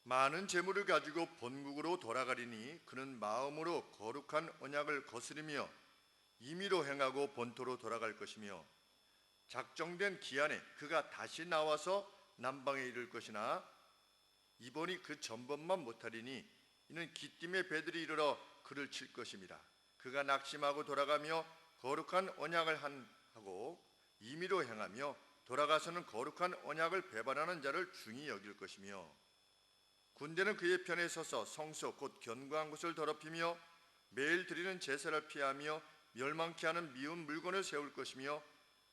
많은 재물을 가지고 본국으로 돌아가리니 그는 마음으로 거룩한 언약을 거스리며 임의로 행하고 본토로 돌아갈 것이며 작정된 기한에 그가 다시 나와서 남방에 이를 것이나 이번이 그 전번만 못하리니 이는 기띔의 배들이 이르러 그를 칠 것임이라. 그가 낙심하고 돌아가며 거룩한 언약을 하고 임의로 행하며 돌아가서는 거룩한 언약을 배반하는 자를 중히 여길 것이며 군대는 그의 편에 서서 성소 곧 견고한 곳을 더럽히며 매일 드리는 제사를 피하며 멸망케 하는 미운 물건을 세울 것이며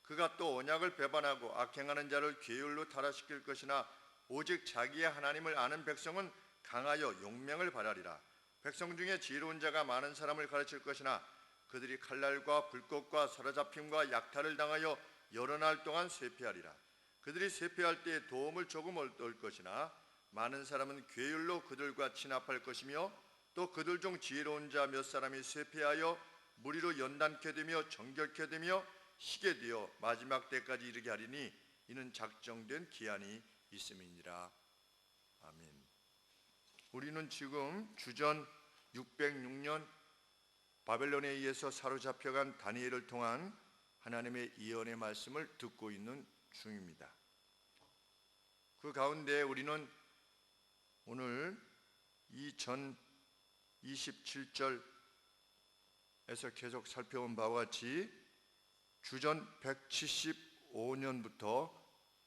그가 또 언약을 배반하고 악행하는 자를 괴율로 타락시킬 것이나 오직 자기의 하나님을 아는 백성은 강하여 용맹을 발하리라. 백성 중에 지혜로운 자가 많은 사람을 가르칠 것이나 그들이 칼날과 불꽃과 사로잡힘과 약탈을 당하여 여러 날 동안 쇠피하리라. 그들이 쇠피할 때에 도움을 조금 얻을 것이나 많은 사람은 괴율로 그들과 친합할 것이며 또 그들 중 지혜로운 자 몇 사람이 쇠피하여 무리로 연단케 되며 정결케 되며 희게 되어 마지막 때까지 이르게 하리니 이는 작정된 기한이 있음이니라. 아멘. 우리는 지금 주전 606년 바벨론에 의해서 사로잡혀간 다니엘을 통한 하나님의 예언의 말씀을 듣고 있는 중입니다. 그 가운데 우리는 오늘 이 전 27절에서 계속 살펴본 바와 같이 주전 175년부터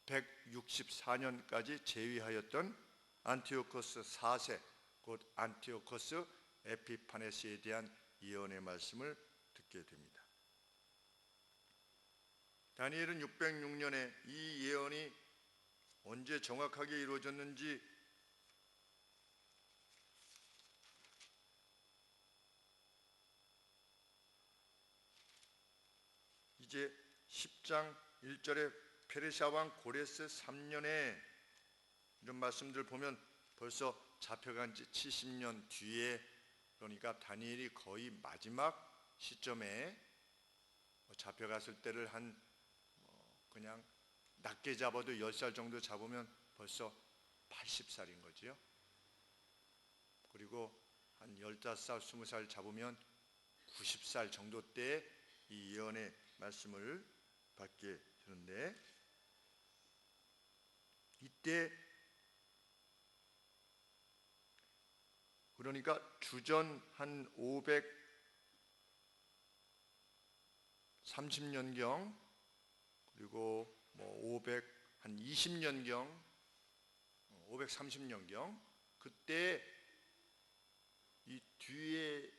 164년까지 재위하였던 안티오코스 4세 곧 안티오코스 에피파네스에 대한 예언의 말씀을 듣게 됩니다. 다니엘은 606년에 이 예언이 언제 정확하게 이루어졌는지 이제 10장 1절에 페르시아 왕 고레스 3년에 이런 말씀들 보면 벌써 잡혀간 지 70년 뒤에, 그러니까 다니엘이 거의 마지막 시점에 잡혀갔을 때를 한 그냥 낮게 잡아도 10살 정도 잡으면 벌써 80살인 거지요. 그리고 한 15살, 20살 잡으면 90살 정도 때에 이 예언의 말씀을 받게 되는데, 이때 그러니까 주전 한 530년경 그리고 뭐 520년경 530년경 그때 이 뒤에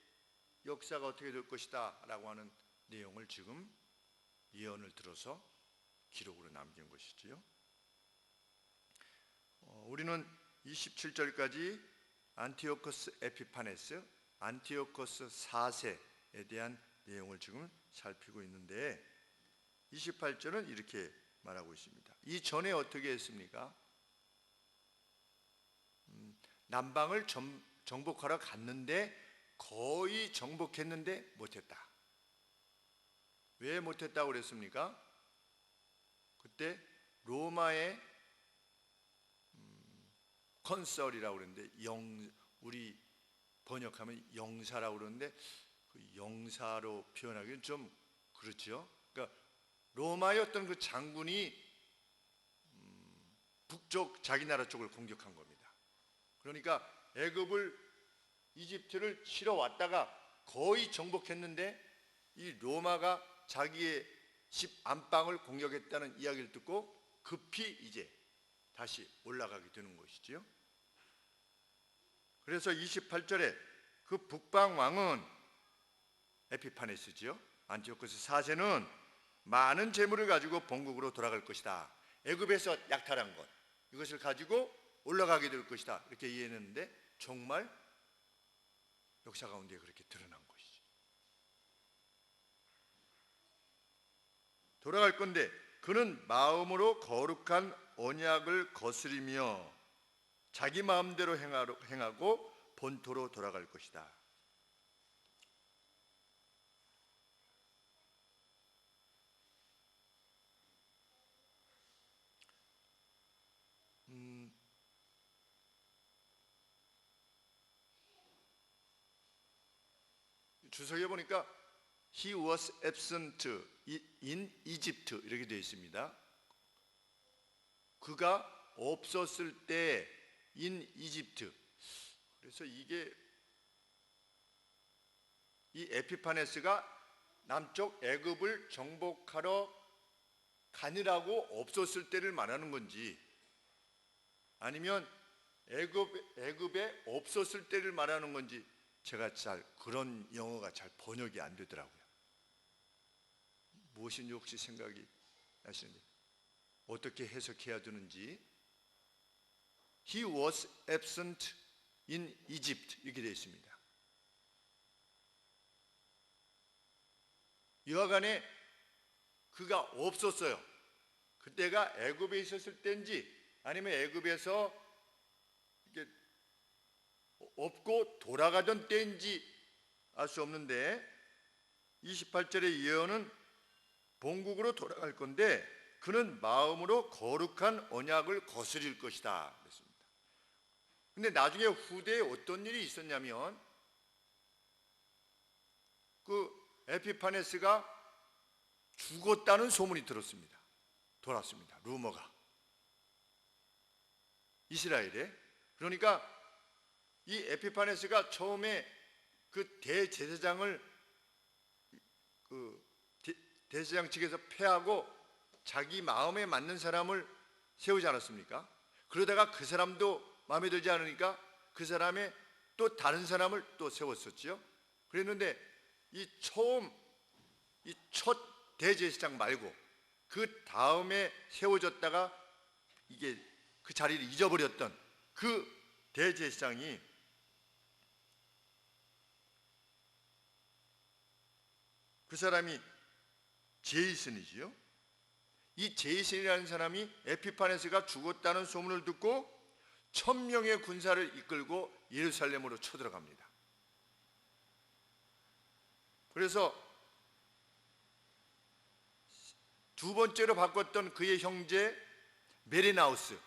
역사가 어떻게 될 것이다 라고 하는 내용을 지금 예언을 들어서 기록으로 남긴 것이지요. 우리는 27절까지 안티오코스 에피파네스, 안티오코스 4세에 대한 내용을 지금 살피고 있는데 28절은 이렇게 말하고 있습니다. 이 전에 어떻게 했습니까? 남방을 정복하러 갔는데 거의 정복했는데 못했다. 왜 못했다고 그랬습니까? 그때 로마의 컨설이라고 그러는데 우리 번역하면 영사라고 그러는데 그 영사로 표현하기는 좀 그렇죠. 그러니까 로마의 어떤 그 장군이 북쪽 자기 나라 쪽을 공격한 겁니다. 그러니까 이집트를 치러 왔다가 거의 정복했는데 이 로마가 자기의 집 안방을 공격했다는 이야기를 듣고 급히 이제 다시 올라가게 되는 것이지요. 그래서 28절에 그 북방 왕은 에피파네스지요. 안티오코스 4세는 많은 재물을 가지고 본국으로 돌아갈 것이다. 애굽에서 약탈한 것 이것을 가지고 올라가게 될 것이다. 이렇게 이해했는데 정말 역사 가운데 그렇게 드러난 것이죠. 돌아갈 건데 그는 마음으로 거룩한 언약을 거스리며 자기 마음대로 행하고 본토로 돌아갈 것이다. 주석에 보니까 He was absent in Egypt 이렇게 되어 있습니다. 그가 없었을 때 in Egypt. 그래서 이게 이 에피파네스가 남쪽 애굽을 정복하러 가느라고 없었을 때를 말하는 건지, 아니면 애굽에 없었을 때를 말하는 건지, 제가 잘 그런 영어가 잘 번역이 안 되더라고요. 무엇인지 혹시 생각이 나시는데 어떻게 해석해야 되는지. He was absent in Egypt 이렇게 되어 있습니다. 여하간에 그가 없었어요. 그때가 애굽에 있었을 때인지 아니면 애굽에서 이렇게 없고 돌아가던 때인지 알 수 없는데, 28절의 예언은 본국으로 돌아갈 건데 그는 마음으로 거룩한 언약을 거스릴 것이다 그랬습니다. 근데 나중에 후대에 어떤 일이 있었냐면, 그 에피파네스가 죽었다는 소문이 들었습니다. 돌았습니다. 루머가 이스라엘에. 그러니까 이 에피파네스가 처음에 그 대제사장을 대제사장 측에서 패하고 자기 마음에 맞는 사람을 세우지 않았습니까? 그러다가 그 사람도 마음에 들지 않으니까 그 사람의 또 다른 사람을 또 세웠었죠. 그랬는데 이 첫 대제사장 말고 그 다음에 세워졌다가 이게 그 자리를 잊어버렸던 그 대제사장이 그 사람이 제이슨이지요. 이 제이슨이라는 사람이 에피파네스가 죽었다는 소문을 듣고 1000명의 군사를 이끌고 예루살렘으로 쳐들어갑니다. 그래서 두 번째로 바꿨던 그의 형제 메레나우스,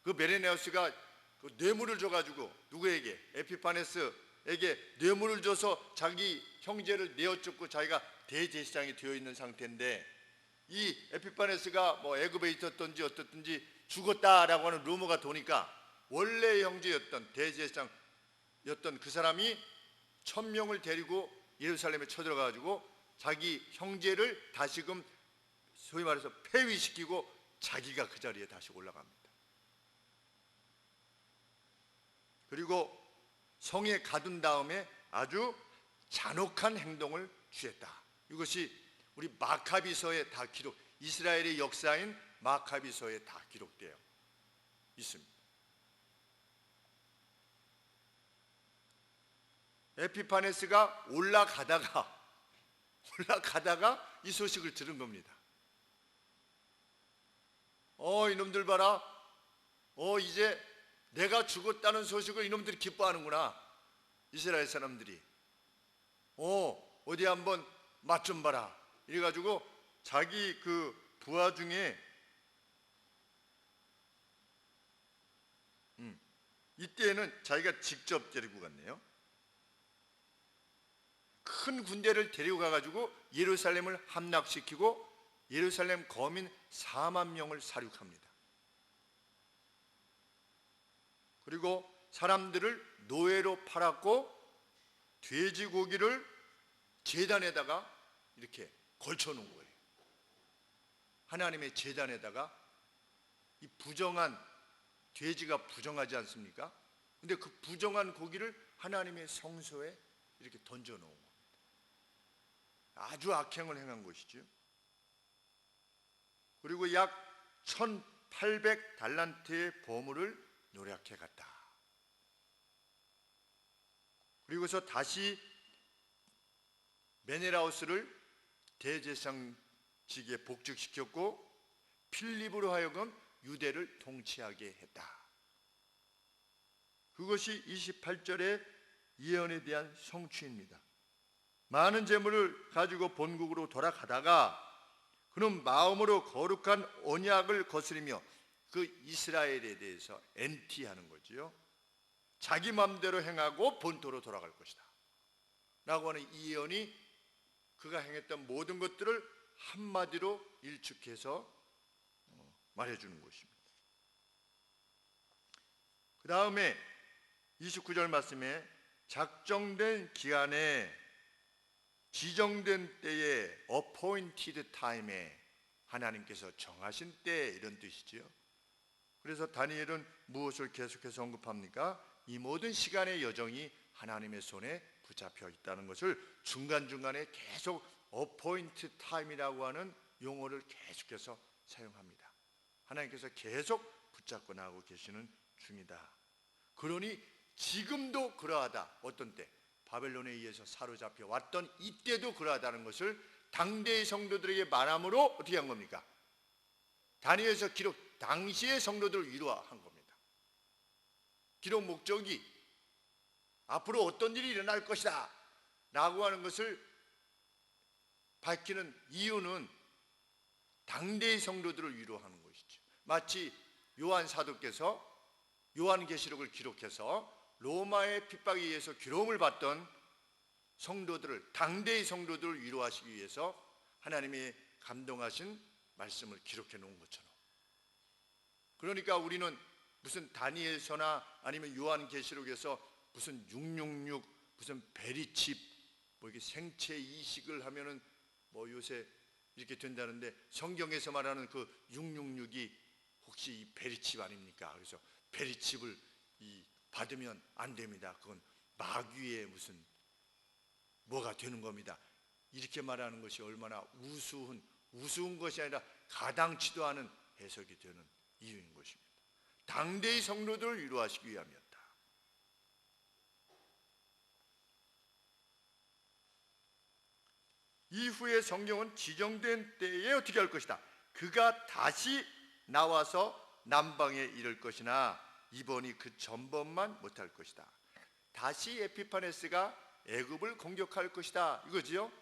그 메레나우스가 그 뇌물을 줘가지고 누구에게? 에피파네스에게 뇌물을 줘서 자기 형제를 내어쫓고 자기가 대제사장이 되어 있는 상태인데, 이 에피파네스가 뭐 애굽에 있었던지 어떻든지 죽었다라고 하는 루머가 도니까 원래 형제였던 대제사장이었던 그 사람이 1000명을 데리고 예루살렘에 쳐들어가가지고 자기 형제를 다시금 소위 말해서 폐위시키고 자기가 그 자리에 다시 올라갑니다. 그리고 성에 가둔 다음에 아주 잔혹한 행동을 취했다. 이것이 우리 마카비서에 다 이스라엘의 역사인 마카비서에 다 기록되어 있습니다. 에피파네스가 올라가다가 이 소식을 들은 겁니다. 이놈들 봐라. 이제 내가 죽었다는 소식을 이놈들이 기뻐하는구나. 이스라엘 사람들이. 어디 한번 맛 좀 봐라. 이래가지고 자기 그 부하 중에 이때는 자기가 직접 데리고 갔네요. 큰 군대를 데리고 가가지고 예루살렘을 함락시키고 예루살렘 거민 4만 명을 살육합니다. 그리고 사람들을 노예로 팔았고 돼지고기를 제단에다가 이렇게 걸쳐놓은 거예요. 하나님의 제단에다가. 이 부정한 돼지가 부정하지 않습니까? 근데 그 부정한 고기를 하나님의 성소에 이렇게 던져놓은 겁니다. 아주 악행을 행한 것이죠. 그리고 약 1800달란트의 보물을 노략해 갔다. 그리고서 다시 메네라우스를 대제사장직에 복직시켰고 필립으로 하여금 유대를 통치하게 했다. 그것이 28절의 예언에 대한 성취입니다. 많은 재물을 가지고 본국으로 돌아가다가 그는 마음으로 거룩한 언약을 거스리며 그 이스라엘에 대해서 엔티하는 거지요. 자기 마음대로 행하고 본토로 돌아갈 것이다. 라고 하는 이 예언이 그가 행했던 모든 것들을 한마디로 일축해서 말해주는 것입니다. 그 다음에 29절 말씀에 작정된 기한에 지정된 때에 appointed time에 하나님께서 정하신 때, 이런 뜻이지요. 그래서 다니엘은 무엇을 계속해서 언급합니까? 이 모든 시간의 여정이 하나님의 손에 붙잡혀 있다는 것을 중간중간에 계속 appointed time이라고 하는 용어를 계속해서 사용합니다. 하나님께서 계속 붙잡고 나가고 계시는 중이다. 그러니 지금도 그러하다. 어떤 때? 바벨론에 의해서 사로잡혀 왔던 이때도 그러하다는 것을 당대의 성도들에게 말함으로 어떻게 한 겁니까? 다니엘서 기록 당시의 성도들을 위로한 겁니다. 기록 목적이 앞으로 어떤 일이 일어날 것이다 라고 하는 것을 밝히는 이유는 당대의 성도들을 위로하는 것이죠. 마치 요한 사도께서 요한계시록을 기록해서 로마의 핍박에 의해서 괴로움을 받던 성도들을, 당대의 성도들을 위로하시기 위해서 하나님이 감동하신 말씀을 기록해 놓은 것처럼, 그러니까 우리는 무슨 다니엘서나 아니면 요한계시록에서 무슨 666, 무슨 베리칩, 뭐 이게 생체 이식을 하면은 뭐 요새 이렇게 된다는데, 성경에서 말하는 그 666이 혹시 이 베리칩 아닙니까? 그래서 베리칩을 받으면 안 됩니다. 그건 마귀의 무슨 뭐가 되는 겁니다. 이렇게 말하는 것이 얼마나 우스운 것이 아니라 가당치도 않은 해석이 되는 이유인 것입니다. 당대의 성도들을 위로하시기 위함이었다. 이후에 성경은 지정된 때에 어떻게 할 것이다. 그가 다시 나와서 남방에 이를 것이나 이번이 그 전번만 못할 것이다. 다시 에피파네스가 애굽을 공격할 것이다, 이거지요.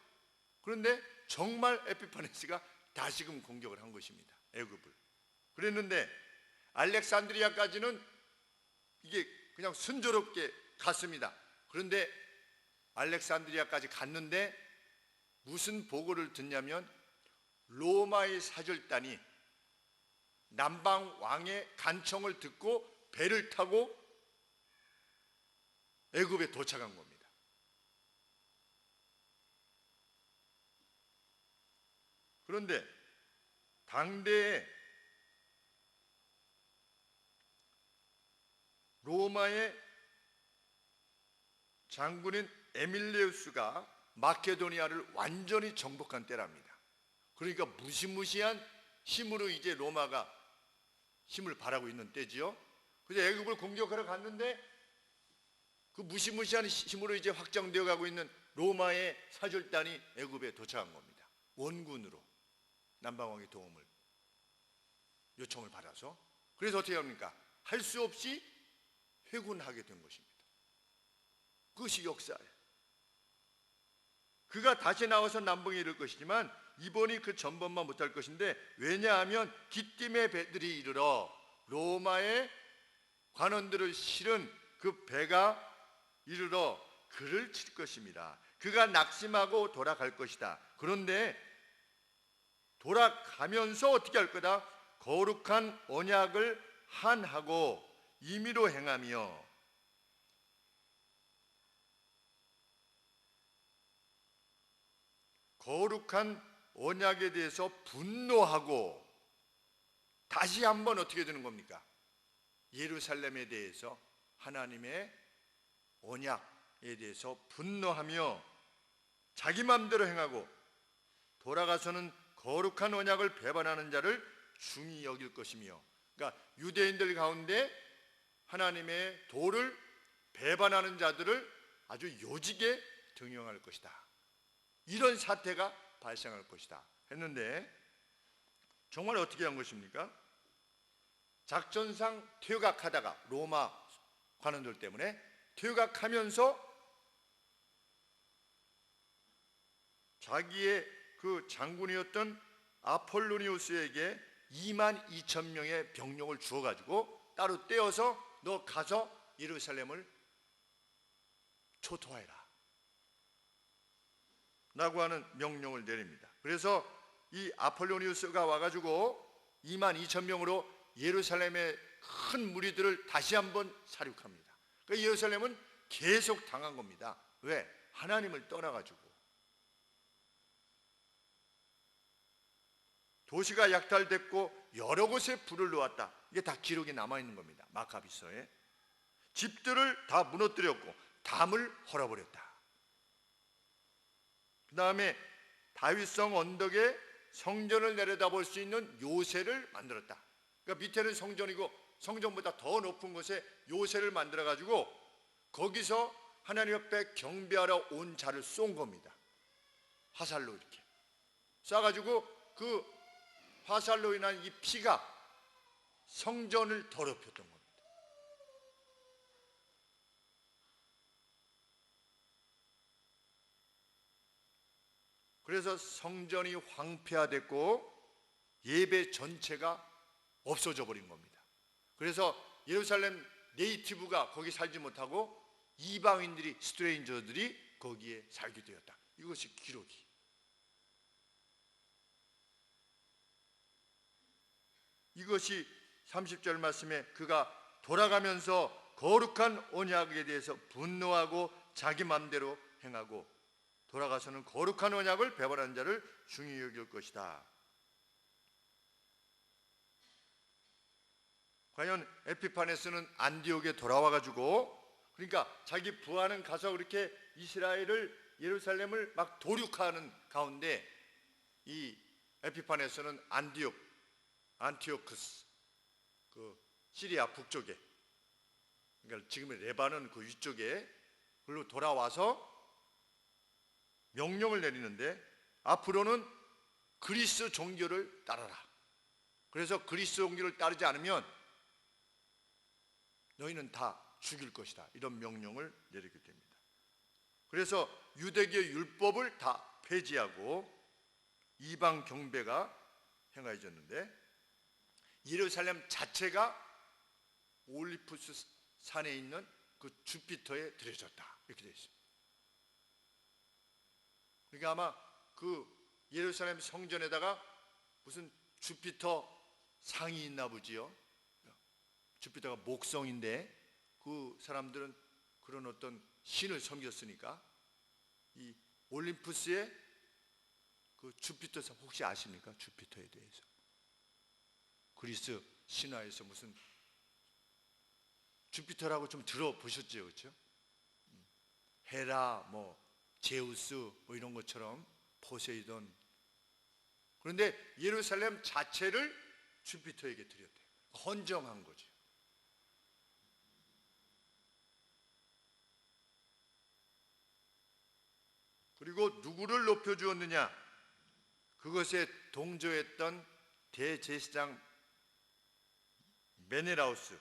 그런데 정말 에피파네스가 다시금 공격을 한 것입니다. 애굽을. 그랬는데 알렉산드리아까지는 이게 그냥 순조롭게 갔습니다. 그런데 알렉산드리아까지 갔는데 무슨 보고를 듣냐면 로마의 사절단이 남방 왕의 간청을 듣고 배를 타고 애굽에 도착한 겁니다. 그런데 당대에 로마의 장군인 에밀레우스가 마케도니아를 완전히 정복한 때랍니다. 그러니까 무시무시한 힘으로 이제 로마가 힘을 발하고 있는 때지요. 그래서 애굽을 공격하러 갔는데 그 무시무시한 힘으로 이제 확장되어 가고 있는 로마의 사절단이 애굽에 도착한 겁니다. 원군으로 남방왕의 도움을 요청을 받아서. 그래서 어떻게 합니까? 할 수 없이 회군하게 된 것입니다. 그것이 역사예요. 그가 다시 나와서 남방에 이를 것이지만 이번이 그 전번만 못할 것인데, 왜냐하면 기띔의 배들이 이르러 로마의 관원들을 실은 그 배가 이르러 그를 칠 것입니다. 그가 낙심하고 돌아갈 것이다. 그런데 돌아가면서 어떻게 할 거다? 거룩한 언약을 한하고 임의로 행하며 거룩한 언약에 대해서 분노하고 다시 한번 어떻게 되는 겁니까? 예루살렘에 대해서 하나님의 언약에 대해서 분노하며 자기 마음대로 행하고 돌아가서는 거룩한 언약을 배반하는 자를 중히 여길 것이며, 그러니까 유대인들 가운데 하나님의 도를 배반하는 자들을 아주 요직에 등용할 것이다. 이런 사태가 발생할 것이다 했는데, 정말 어떻게 한 것입니까? 작전상 퇴각하다가 로마 관원들 때문에 퇴각하면서 자기의 그 장군이었던 아폴로니우스에게 22,000명의 병력을 주어가지고 따로 떼어서 너 가서 예루살렘을 초토화해라. 라고 하는 명령을 내립니다. 그래서 이 아폴로니우스가 와가지고 22,000명으로 예루살렘의 큰 무리들을 다시 한번 사륙합니다. 그러니까 예루살렘은 계속 당한 겁니다. 왜? 하나님을 떠나가지고. 도시가 약탈됐고 여러 곳에 불을 놓았다. 이게 다 기록이 남아있는 겁니다. 마카비서에. 집들을 다 무너뜨렸고 담을 헐어버렸다. 그 다음에 다윗성 언덕에 성전을 내려다볼 수 있는 요새를 만들었다. 그러니까 밑에는 성전이고 성전보다 더 높은 곳에 요새를 만들어 가지고 거기서 하나님 앞에 경배하러 온 자를 쏜 겁니다. 화살로 이렇게 쏴가지고 그 화살로 인한 이 피가 성전을 더럽혔던 겁니다. 그래서 성전이 황폐화됐고 예배 전체가 없어져 버린 겁니다. 그래서 예루살렘 네이티브가 거기 살지 못하고 이방인들이, 스트레인저들이 거기에 살게 되었다. 이것이 기록이. 이것이 30절 말씀에 그가 돌아가면서 거룩한 언약에 대해서 분노하고 자기 마음대로 행하고 돌아가서는 거룩한 언약을 배반한 자를 중히 여길 것이다. 과연 에피파네스는 안디옥에 돌아와가지고, 그러니까 자기 부하는 가서 그렇게 이스라엘을, 예루살렘을 막 도륙하는 가운데 이 에피파네스는 안티오크스, 그 시리아 북쪽에, 그러니까 지금의 레바논 그 위쪽에 그걸로 돌아와서 명령을 내리는데 앞으로는 그리스 종교를 따르라. 그래서 그리스 종교를 따르지 않으면 너희는 다 죽일 것이다. 이런 명령을 내리게 됩니다. 그래서 유대교 율법을 다 폐지하고 이방 경배가 행하여졌는데 예루살렘 자체가 올리푸스 산에 있는 그 주피터에 드려졌다. 이렇게 되어 있습니다. 그러니까 아마 그 예루살렘 성전에다가 무슨 주피터 상이 있나 보지요. 주피터가 목성인데 그 사람들은 그런 어떤 신을 섬겼으니까 이 올림푸스의 그 주피터 상 혹시 아십니까? 주피터에 대해서. 그리스 신화에서 무슨 주피터라고 좀 들어보셨죠? 그렇죠? 헤라, 뭐 제우스 뭐 이런 것처럼 포세이돈. 그런데 예루살렘 자체를 주피터에게 드렸대요. 헌정한 거죠. 그리고 누구를 높여주었느냐? 그것에 동조했던 대제사장 메네라우스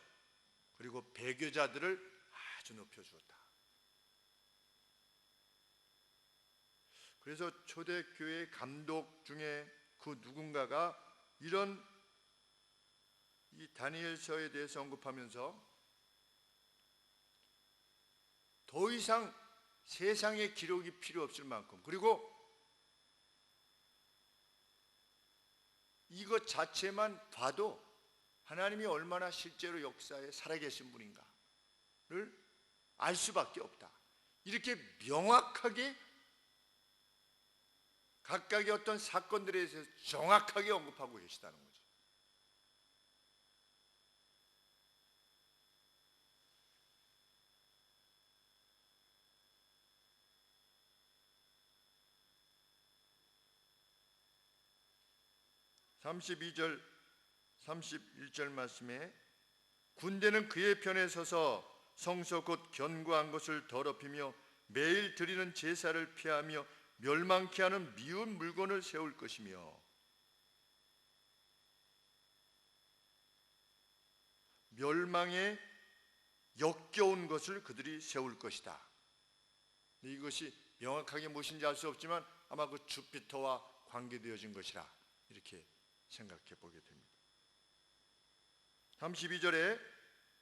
그리고 배교자들을 아주 높여주었다. 그래서 초대교회 감독 중에 그 누군가가 이런 이 다니엘서에 대해서 언급하면서 더 이상 세상의 기록이 필요 없을 만큼, 그리고 이것 자체만 봐도 하나님이 얼마나 실제로 역사에 살아계신 분인가를 알 수밖에 없다. 이렇게 명확하게 각각의 어떤 사건들에 대해서 정확하게 언급하고 계시다는 거죠. (32절) 31절 말씀에 군대는 그의 편에 서서 성소 곧 견고한 것을 더럽히며 매일 드리는 제사를 피하며 멸망케 하는 미운 물건을 세울 것이며 멸망에 역겨운 것을 그들이 세울 것이다. 이것이 명확하게 무엇인지 알 수 없지만 아마 그 주피터와 관계되어진 것이라 이렇게 생각해 보게 됩니다. 32절에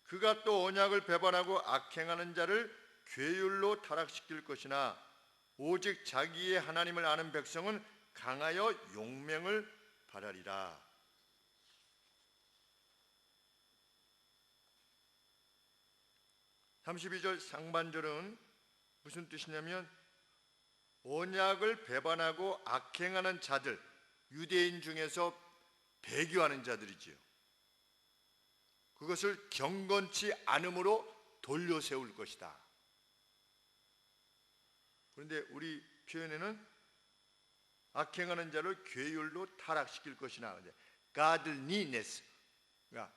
그가 또 언약을 배반하고 악행하는 자를 괴율로 타락시킬 것이나 오직 자기의 하나님을 아는 백성은 강하여 용맹을 바라리라. 32절 상반절은 무슨 뜻이냐면 언약을 배반하고 악행하는 자들, 유대인 중에서 배교하는 자들이지요. 그것을 경건치 않음으로 돌려 세울 것이다. 그런데 우리 표현에는 악행하는 자를 괴율로 타락시킬 것이나 godliness, 그러니까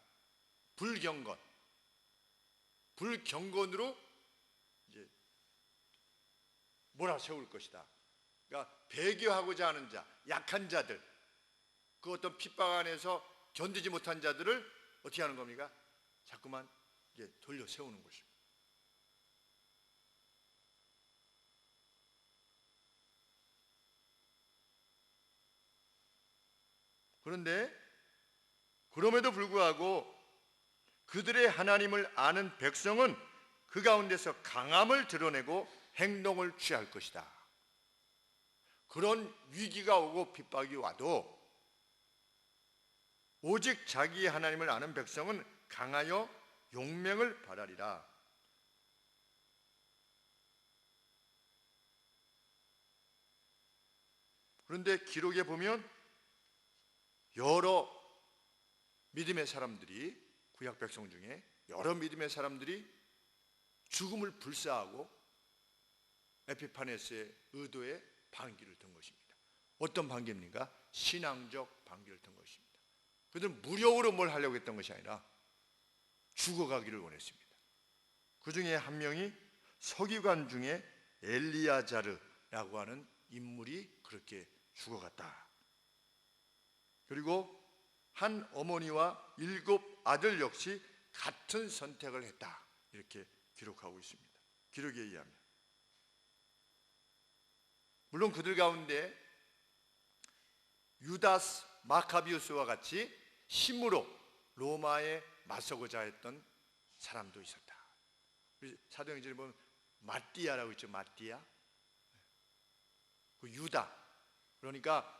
불경건으로 이제 몰아세울 것이다. 그러니까 배교하고자 하는 자, 약한 자들, 그 어떤 핍박 안에서 견디지 못한 자들을 어떻게 하는 겁니까? 자꾸만 이제 돌려 세우는 것입니다. 그런데 그럼에도 불구하고 그들의 하나님을 아는 백성은 그 가운데서 강함을 드러내고 행동을 취할 것이다. 그런 위기가 오고 핍박이 와도 오직 자기의 하나님을 아는 백성은 강하여 용맹을 바라리라. 그런데 기록에 보면 여러 믿음의 사람들이, 구약 백성 중에 여러 믿음의 사람들이 죽음을 불사하고 에피파네스의 의도에 반기를 든 것입니다. 어떤 반기입니까? 신앙적 반기를 든 것입니다. 그들은 무력으로 뭘 하려고 했던 것이 아니라 죽어가기를 원했습니다. 그 중에 한 명이 서기관 중에 엘리야자르라고 하는 인물이 그렇게 죽어갔다. 그리고 한 어머니와 7 아들 역시 같은 선택을 했다. 이렇게 기록하고 있습니다. 기록에 의하면. 물론 그들 가운데 유다스 마카비우스와 같이 힘으로 로마에 맞서고자 했던 사람도 있었다. 사도행전에 보면 마띠아라고 있죠. 마띠아. 그 유다. 그러니까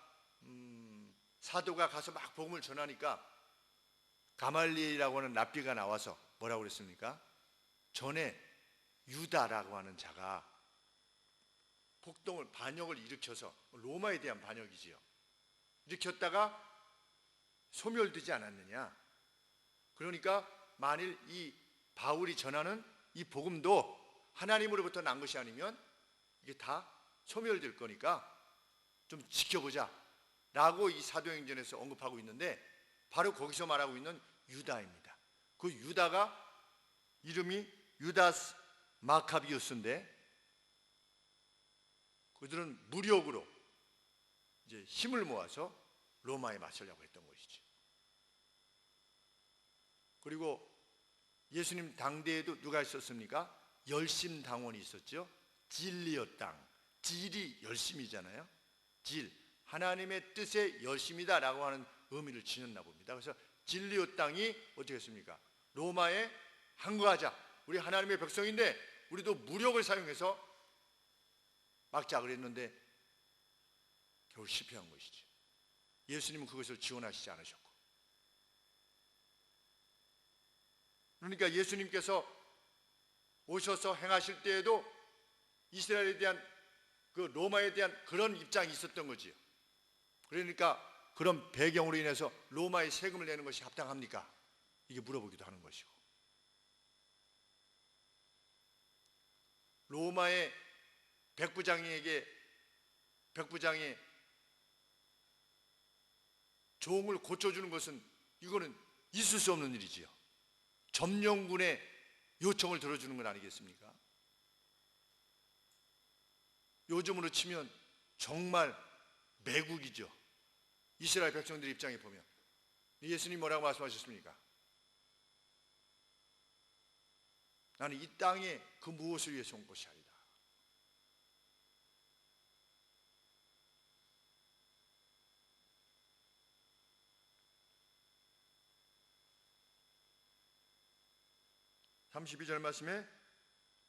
사도가 가서 막 복음을 전하니까 가말리엘이라고 하는 랍비가 나와서 뭐라고 그랬습니까? 전에 유다라고 하는 자가 반역을 일으켜서, 로마에 대한 반역이지요, 일으켰다가 소멸되지 않았느냐. 그러니까 만일 이 바울이 전하는 이 복음도 하나님으로부터 난 것이 아니면 이게 다 소멸될 거니까 좀 지켜보자 라고 이 사도행전에서 언급하고 있는데, 바로 거기서 말하고 있는 유다입니다. 그 유다가 이름이 유다스 마카비우스인데, 그들은 무력으로 이제 힘을 모아서 로마에 맞서려고 했던 것이죠. 그리고 예수님 당대에도 누가 있었습니까? 열심당원이 있었죠. 진리의 땅. 질이 열심이잖아요. 질, 하나님의 뜻에 열심이다 라고 하는 의미를 지녔나 봅니다. 그래서 진리의 땅이 어떻게 했습니까? 로마에 항거하자, 우리 하나님의 백성인데 우리도 무력을 사용해서 막자 그랬는데 결국 실패한 것이죠. 예수님은 그것을 지원하시지 않으셨고, 그러니까 예수님께서 오셔서 행하실 때에도 이스라엘에 대한, 그 로마에 대한 그런 입장이 있었던 거지요. 그러니까 그런 배경으로 인해서 로마에 세금을 내는 것이 합당합니까? 이게 물어보기도 하는 것이고, 로마의 백부장의 종을 고쳐주는 것은 이거는 있을 수 없는 일이지요. 점령군의 요청을 들어주는 건 아니겠습니까? 요즘으로 치면 정말 매국이죠. 이스라엘 백성들 입장에 보면. 예수님 뭐라고 말씀하셨습니까? 나는 이 땅에 그 무엇을 위해서 온 것이 아니다. (32절) 말씀에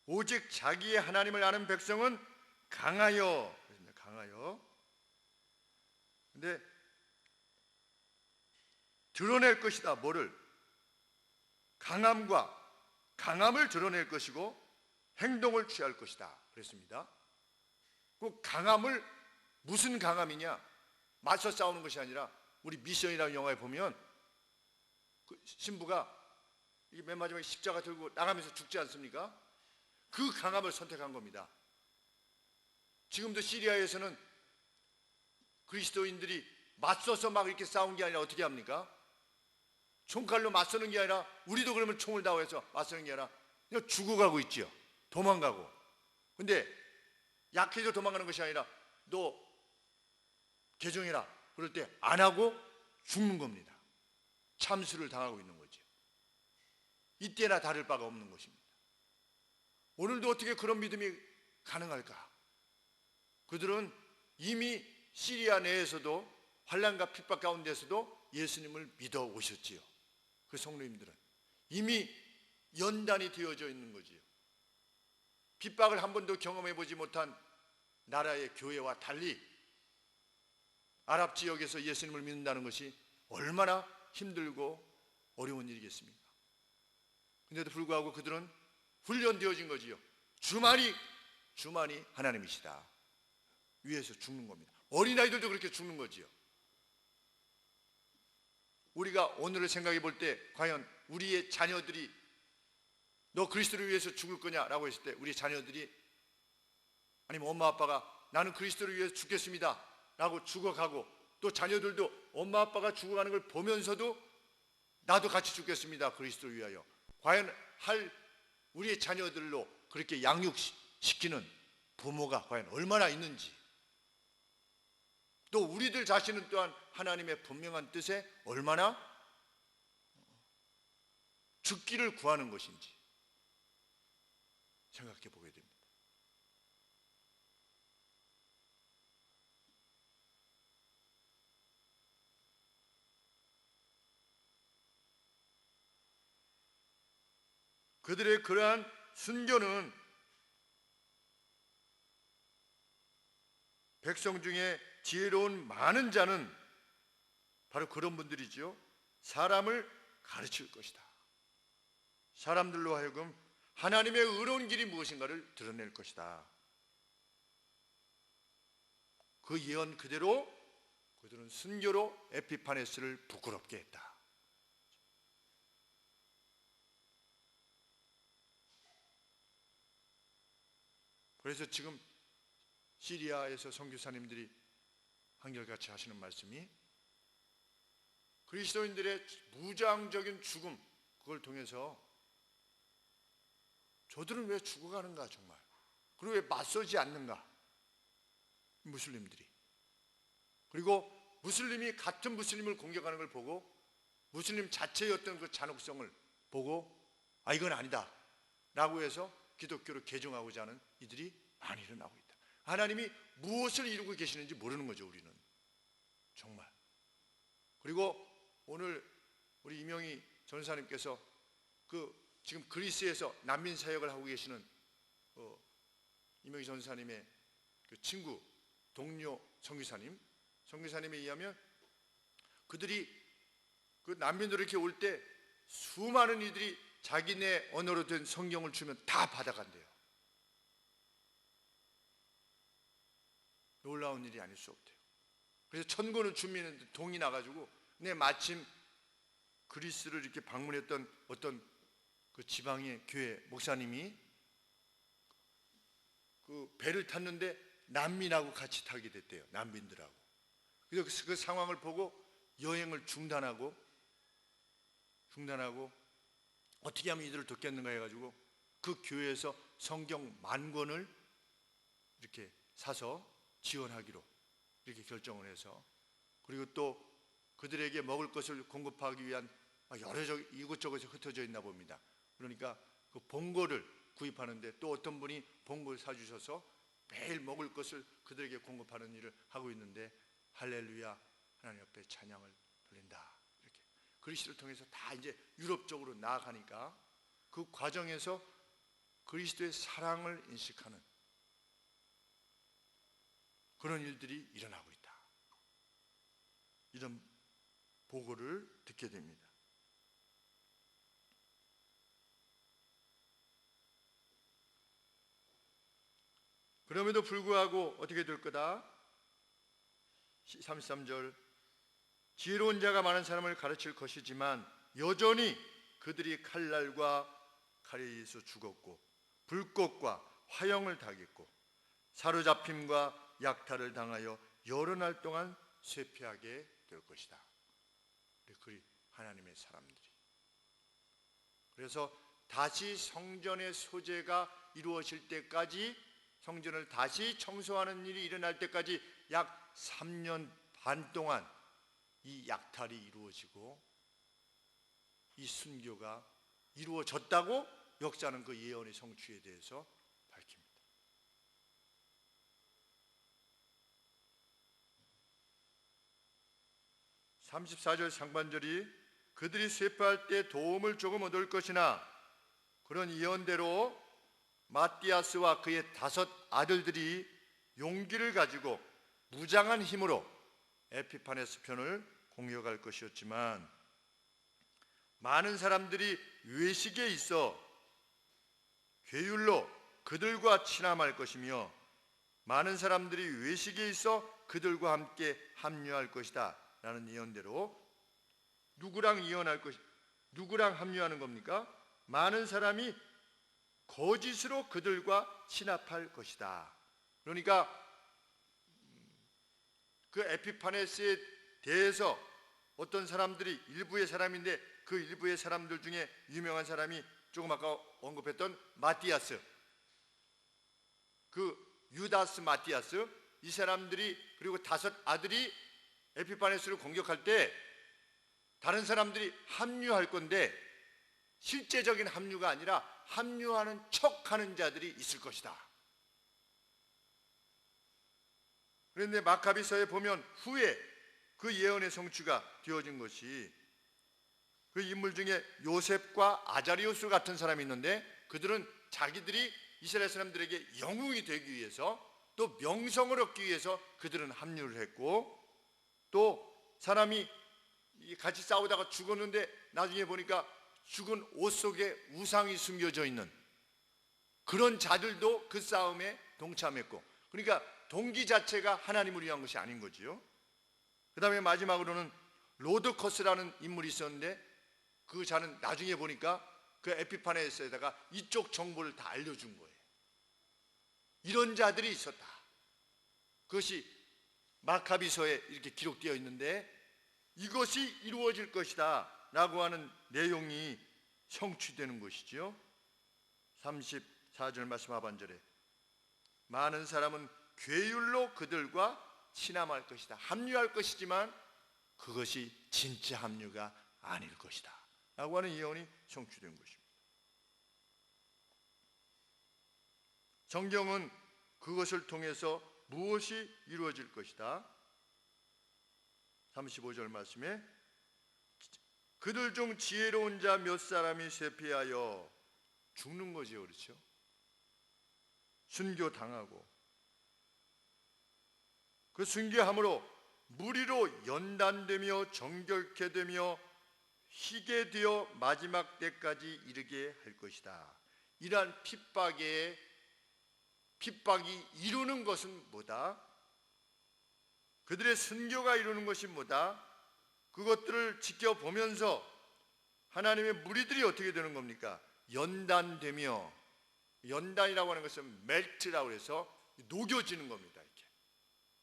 오직 자기의 하나님을 아는 백성은 강하여. 강하여. 근데 드러낼 것이다. 뭐를? 강함을 드러낼 것이고 행동을 취할 것이다 그랬습니다. 그 강함을 무슨 강함이냐? 맞서 싸우는 것이 아니라 우리 미션이라는 영화에 보면 그 신부가 이게 맨 마지막에 십자가 들고 나가면서 죽지 않습니까? 그 강함을 선택한 겁니다. 지금도 시리아에서는 그리스도인들이 맞서서 막 이렇게 싸운 게 아니라 어떻게 합니까? 총칼로 맞서는 게 아니라 우리도 그러면 총을 다워해서 맞서는 게 아니라 그냥 죽어가고 있지요. 도망가고. 근데 약해져 도망가는 것이 아니라 너 개종해라 그럴 때 안 하고 죽는 겁니다. 참수를 당하고 있는 거죠. 이때나 다를 바가 없는 것입니다. 오늘도 어떻게 그런 믿음이 가능할까? 그들은 이미 시리아 내에서도 환난과 핍박 가운데서도 예수님을 믿어 오셨지요. 그 성도님들은 이미 연단이 되어져 있는 거지요. 핍박을 한 번도 경험해 보지 못한 나라의 교회와 달리 아랍 지역에서 예수님을 믿는다는 것이 얼마나 힘들고 어려운 일이겠습니까? 그런데도 불구하고 그들은 훈련되어진 거지요. 주만이 하나님이시다. 위에서 죽는 겁니다. 어린아이들도 그렇게 죽는 거지요. 우리가 오늘을 생각해 볼 때 과연 우리의 자녀들이 너 그리스도를 위해서 죽을 거냐라고 했을 때 우리 자녀들이 아니면 엄마 아빠가 나는 그리스도를 위해서 죽겠습니다 라고 죽어가고 또 자녀들도 엄마 아빠가 죽어가는 걸 보면서도 나도 같이 죽겠습니다 그리스도를 위하여 과연 우리의 자녀들로 그렇게 양육시키는 부모가 과연 얼마나 있는지 또 우리들 자신은 또한 하나님의 분명한 뜻에 얼마나 죽기를 구하는 것인지 생각해 보게 됩니다. 그들의 그러한 순교는 백성 중에 지혜로운 많은 자는 바로 그런 분들이죠. 사람을 가르칠 것이다. 사람들로 하여금 하나님의 의로운 길이 무엇인가를 드러낼 것이다. 그 예언 그대로 그들은 순교로 에피파네스를 부끄럽게 했다. 그래서 지금 시리아에서 선교사님들이 한결같이 하시는 말씀이 그리스도인들의 무장적인 죽음 그걸 통해서 저들은 왜 죽어가는가 정말 그리고 왜 맞서지 않는가 무슬림들이 그리고 무슬림이 같은 무슬림을 공격하는 걸 보고 무슬림 자체의 어떤 그 잔혹성을 보고 아 이건 아니다 라고 해서 기독교를 개종하고자 하는 이들이 많이 일어나고 있다. 하나님이 무엇을 이루고 계시는지 모르는 거죠 우리는 정말. 그리고 오늘 우리 이명희 전사님께서 지금 그리스에서 난민 사역을 하고 계시는 이명희 전사님의 그 친구 동료 선교사님에 의하면 그들이 그 난민들 이렇게 올 때 수많은 이들이 자기네 언어로 된 성경을 주면 다 받아간대요. 놀라운 일이 아닐 수 없대요. 그래서 천권을 주민한테 동이 나가지고 마침 그리스를 이렇게 방문했던 어떤 그 지방의 교회 목사님이 그 배를 탔는데 난민하고 같이 타게 됐대요. 난민들하고. 그래서 그 상황을 보고 여행을 중단하고 어떻게 하면 이들을 돕겠는가 해가지고 그 교회에서 성경 10,000권을 이렇게 사서 지원하기로 이렇게 결정을 해서 그리고 또 그들에게 먹을 것을 공급하기 위한 여러 이곳저곳에 흩어져 있나 봅니다. 그러니까 그 봉고를 구입하는데 또 어떤 분이 봉고를 사주셔서 매일 먹을 것을 그들에게 공급하는 일을 하고 있는데 할렐루야 하나님 앞에 찬양을 돌린다. 이렇게 그리스도를 통해서 다 이제 유럽 쪽으로 나아가니까 그 과정에서 그리스도의 사랑을 인식하는 그런 일들이 일어나고 있다. 이런 보고를 듣게 됩니다. 그럼에도 불구하고 어떻게 될 거다? 33절, 지혜로운 자가 많은 사람을 가르칠 것이지만 여전히 그들이 칼날과 칼에 의해서 죽었고 불꽃과 화형을 당했고 사로잡힘과 약탈을 당하여 여러 날 동안 쇠퇴하게 될 것이다. 그 하나님의 사람들이. 그래서 다시 성전의 소재가 이루어질 때까지, 성전을 다시 청소하는 일이 일어날 때까지 약 3년 반 동안 이 약탈이 이루어지고 이 순교가 이루어졌다고 역사는 그 예언의 성취에 대해서 밝힙니다. 34절 상반절이 그들이 쇠파할 때 도움을 조금 얻을 것이나 그런 예언대로 마띠아스와 그의 5 아들들이 용기를 가지고 무장한 힘으로 에피파네스 편을 공격할 것이었지만 많은 사람들이 외식에 있어 괴율로 그들과 친함할 것이며 많은 사람들이 외식에 있어 그들과 함께 합류할 것이다 라는 예언대로 누구랑 합류하는 겁니까? 많은 사람이 거짓으로 그들과 친합할 것이다. 그러니까 그 에피파네스에 대해서 어떤 사람들이, 일부의 사람인데 그 일부의 사람들 중에 유명한 사람이 조금 아까 언급했던 마띠아스, 그 유다스 마띠아스, 이 사람들이, 그리고 5 아들이 에피파네스를 공격할 때 다른 사람들이 합류할 건데 실제적인 합류가 아니라 합류하는 척하는 자들이 있을 것이다. 그런데 마카비서에 보면 후에 그 예언의 성취가 되어진 것이, 그 인물 중에 요셉과 아자리오스 같은 사람이 있는데 그들은 자기들이 이스라엘 사람들에게 영웅이 되기 위해서, 또 명성을 얻기 위해서 그들은 합류를 했고, 또 사람이 같이 싸우다가 죽었는데 나중에 보니까 죽은 옷 속에 우상이 숨겨져 있는 그런 자들도 그 싸움에 동참했고, 그러니까 동기 자체가 하나님을 위한 것이 아닌 거지요. 그 다음에 마지막으로는 로드커스라는 인물이 있었는데 그 자는 나중에 보니까 그 에피파네스에다가 이쪽 정보를 다 알려준 거예요. 이런 자들이 있었다. 그것이 마카비서에 이렇게 기록되어 있는데 이것이 이루어질 것이다 라고 하는 내용이 성취되는 것이지요. 34절 말씀 하반절에 많은 사람은 괴율로 그들과 친함할 것이다, 합류할 것이지만 그것이 진짜 합류가 아닐 것이다 라고 하는 예언이 성취된 것입니다. 성경은 그것을 통해서 무엇이 이루어질 것이다? 35절 말씀에 그들 중 지혜로운 자 몇 사람이 쇠피하여 죽는 거죠. 그렇죠? 순교당하고 그 순교함으로 무리로 연단되며 정결케 되며 희게 되어 마지막 때까지 이르게 할 것이다. 이러한 핍박이 이루는 것은 뭐다? 그들의 순교가 이루는 것이 뭐다? 그것들을 지켜보면서 하나님의 무리들이 어떻게 되는 겁니까? 연단되며, 연단이라고 하는 것은 멜트라고 해서 녹여지는 겁니다. 이렇게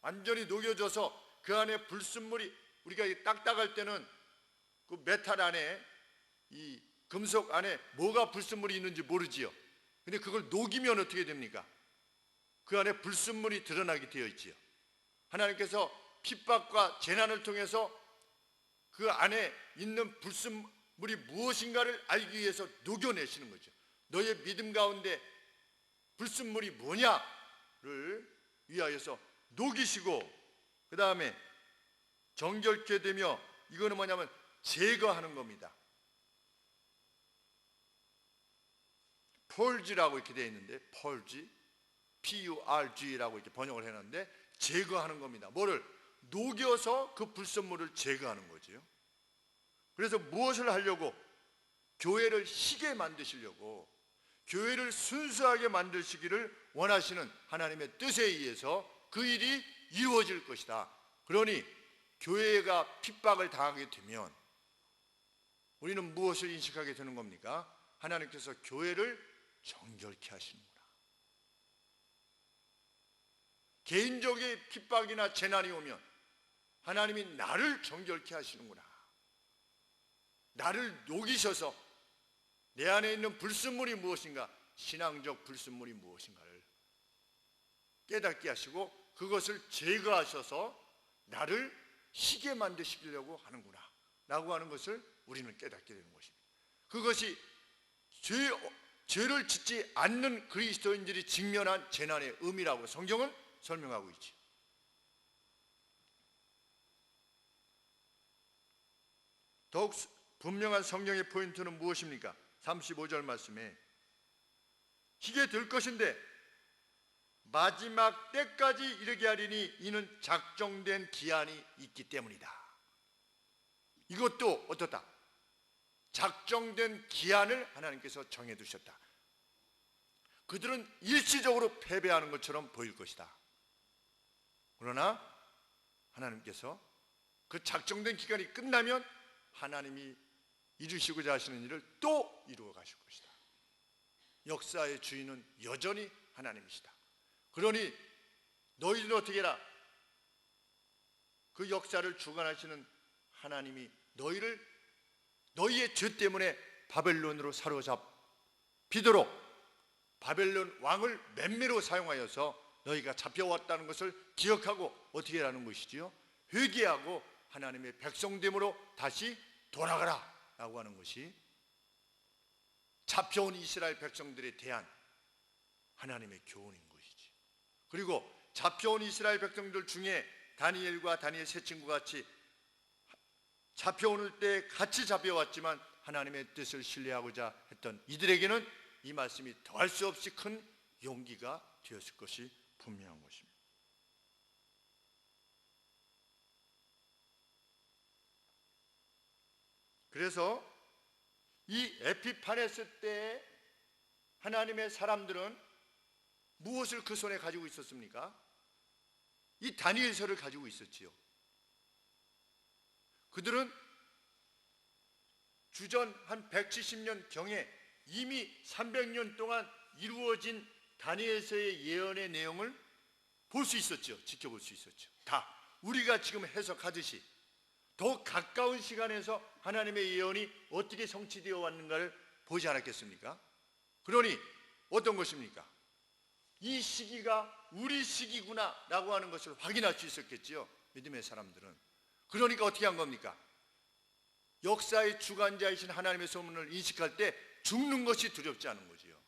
완전히 녹여져서 그 안에 불순물이, 우리가 딱딱할 때는 그 메탈 안에, 이 금속 안에 뭐가 불순물이 있는지 모르지요. 근데 그걸 녹이면 어떻게 됩니까? 그 안에 불순물이 드러나게 되어 있지요. 하나님께서 핍박과 재난을 통해서 그 안에 있는 불순물이 무엇인가를 알기 위해서 녹여내시는 거죠. 너의 믿음 가운데 불순물이 뭐냐를 위하여서 녹이시고, 그 다음에 정결케 되며, 이거는 뭐냐면 제거하는 겁니다. 펄지라고 이렇게 되어 있는데, 펄지, PURG라고 이렇게 번역을 해놨는데 제거하는 겁니다. 뭐를? 녹여서 그 불순물을 제거하는 거지요. 그래서 무엇을 하려고? 교회를 희게 만드시려고, 교회를 순수하게 만드시기를 원하시는 하나님의 뜻에 의해서 그 일이 이루어질 것이다. 그러니 교회가 핍박을 당하게 되면 우리는 무엇을 인식하게 되는 겁니까? 하나님께서 교회를 정결케 하시는구나. 개인적인 핍박이나 재난이 오면 하나님이 나를 정결케 하시는구나. 나를 녹이셔서 내 안에 있는 불순물이 무엇인가, 신앙적 불순물이 무엇인가를 깨닫게 하시고 그것을 제거하셔서 나를 희게 만드시려고 하는구나 라고 하는 것을 우리는 깨닫게 되는 것입니다. 그것이 죄를 짓지 않는 그리스도인들이 직면한 재난의 의미라고 성경은 설명하고 있죠. 더욱 분명한 성경의 포인트는 무엇입니까? 35절 말씀에 희게 될 것인데 마지막 때까지 이르게 하리니 이는 작정된 기한이 있기 때문이다. 이것도 어떻다? 작정된 기한을 하나님께서 정해두셨다. 그들은 일시적으로 패배하는 것처럼 보일 것이다. 그러나 하나님께서 그 작정된 기간이 끝나면 하나님이 이루시고자 하시는 일을 또 이루어 가실 것이다. 역사의 주인은 여전히 하나님이시다. 그러니 너희들은 어떻게 해라? 그 역사를 주관하시는 하나님이 너희의 죄 때문에 바벨론으로 사로잡히도록 바벨론 왕을 맨매로 사용하여서 너희가 잡혀왔다는 것을 기억하고 어떻게 하라는 것이지요? 회개하고 하나님의 백성됨으로 다시 돌아가라 라고 하는 것이 잡혀온 이스라엘 백성들에 대한 하나님의 교훈인 것이지. 그리고 잡혀온 이스라엘 백성들 중에 다니엘과 다니엘 세 친구 같이 잡혀오는 때 같이 잡혀왔지만 하나님의 뜻을 신뢰하고자 했던 이들에게는 이 말씀이 더할 수 없이 큰 용기가 되었을 것이 분명한 것입니다. 그래서 이 에피파네스 때 하나님의 사람들은 무엇을 그 손에 가지고 있었습니까? 이 다니엘서를 가지고 있었지요. 그들은 주전 한 170년 경에 이미 300년 동안 이루어진 다니엘서의 예언의 내용을 볼 수 있었죠. 지켜볼 수 있었죠. 다 우리가 지금 해석하듯이 더 가까운 시간에서 하나님의 예언이 어떻게 성취되어 왔는가를 보지 않았겠습니까? 그러니 어떤 것입니까? 이 시기가 우리 시기구나 라고 하는 것을 확인할 수 있었겠지요. 믿음의 사람들은. 그러니까 어떻게 한 겁니까? 역사의 주관자이신 하나님의 소문을 인식할 때 죽는 것이 두렵지 않은 거지요.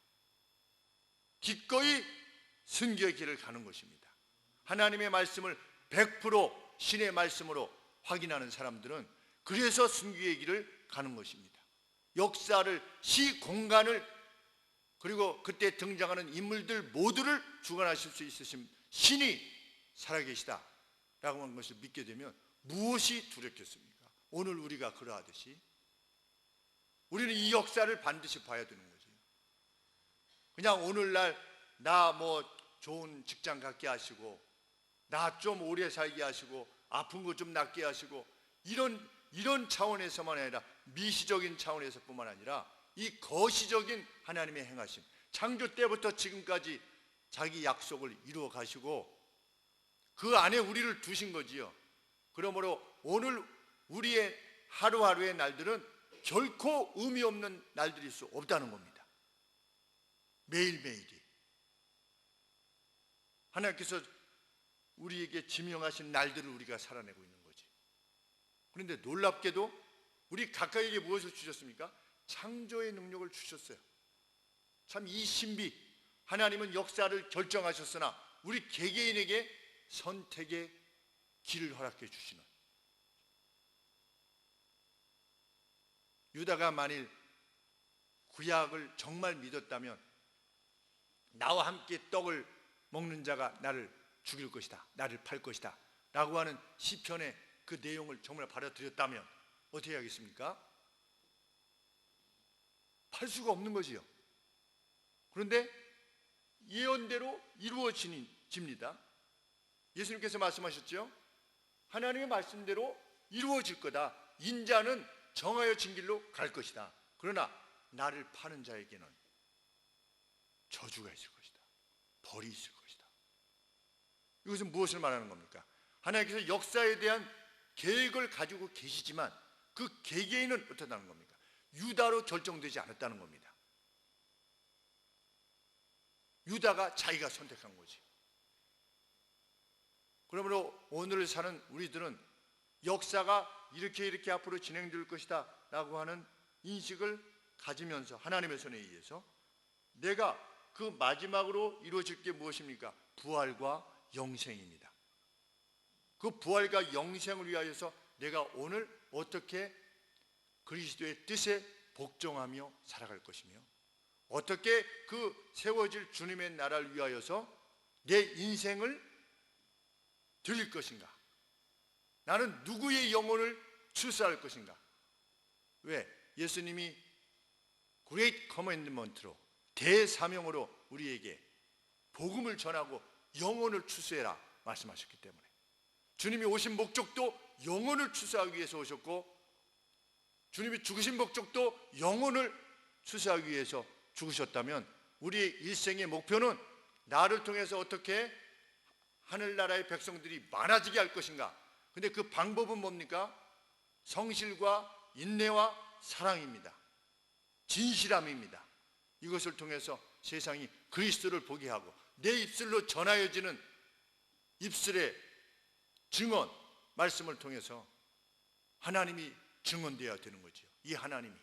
기꺼이 순교의 길을 가는 것입니다. 하나님의 말씀을 100% 신의 말씀으로 확인하는 사람들은 그래서 순교의 길을 가는 것입니다. 역사를, 시공간을, 그리고 그때 등장하는 인물들 모두를 주관하실 수 있으신 신이 살아계시다 라고 하는 것을 믿게 되면 무엇이 두렵겠습니까? 오늘 우리가 그러하듯이 우리는 이 역사를 반드시 봐야 되는 거죠. 그냥 오늘날 나 좋은 직장 갖게 하시고 나 좀 오래 살게 하시고 아픈 거 좀 낫게 하시고 이런 차원에서만 아니라 미시적인 차원에서뿐만 아니라 이 거시적인 하나님의 행하심, 창조 때부터 지금까지 자기 약속을 이루어 가시고 그 안에 우리를 두신 거지요. 그러므로 오늘 우리의 하루하루의 날들은 결코 의미 없는 날들일 수 없다는 겁니다. 매일매일이 하나님께서 우리에게 지명하신 날들을 우리가 살아내고 있는 거지. 그런데 놀랍게도 우리 각각에게 무엇을 주셨습니까? 창조의 능력을 주셨어요. 참 이 신비, 하나님은 역사를 결정하셨으나 우리 개개인에게 선택의 길을 허락해 주시는, 유다가 만일 구약을 정말 믿었다면 나와 함께 떡을 먹는 자가 나를 죽일 것이다, 나를 팔 것이다 라고 하는 시편의 그 내용을 정말 받아들였다면 어떻게 하겠습니까? 팔 수가 없는 거지요. 그런데 예언대로 이루어집니다. 예수님께서 말씀하셨죠? 하나님의 말씀대로 이루어질 거다. 인자는 정하여 진 길로 갈 것이다. 그러나 나를 파는 자에게는 저주가 있을 것이다, 벌이 있을 것이다. 이것은 무엇을 말하는 겁니까? 하나님께서 역사에 대한 계획을 가지고 계시지만 그 개개인은 어떻다는 겁니까? 유다로 결정되지 않았다는 겁니다. 유다가 자기가 선택한 거지. 그러므로 오늘 사는 우리들은 역사가 이렇게 앞으로 진행될 것이다 라고 하는 인식을 가지면서 하나님의 손에 의해서 내가 그 마지막으로 이루어질 게 무엇입니까? 부활과 영생입니다. 그 부활과 영생을 위하여서 내가 오늘 어떻게 그리스도의 뜻에 복종하며 살아갈 것이며 어떻게 그 세워질 주님의 나라를 위하여서 내 인생을 드릴 것인가? 나는 누구의 영혼을 출세할 것인가? 왜? 예수님이 그레이트 커맨드먼트로 대사명으로 우리에게 복음을 전하고 영혼을 출세해라 말씀하셨기 때문에 주님이 오신 목적도 영혼을 출세하기 위해서 오셨고 주님이 죽으신 목적도 영혼을 출세하기 위해서 죽으셨다면 우리의 일생의 목표는 나를 통해서 어떻게 하늘나라의 백성들이 많아지게 할 것인가? 근데 그 방법은 뭡니까? 성실과 인내와 사랑입니다. 진실함입니다. 이것을 통해서 세상이 그리스도를 보게 하고 내 입술로 전하여지는 입술의 증언, 말씀을 통해서 하나님이 증언되어야 되는 거죠. 이 하나님이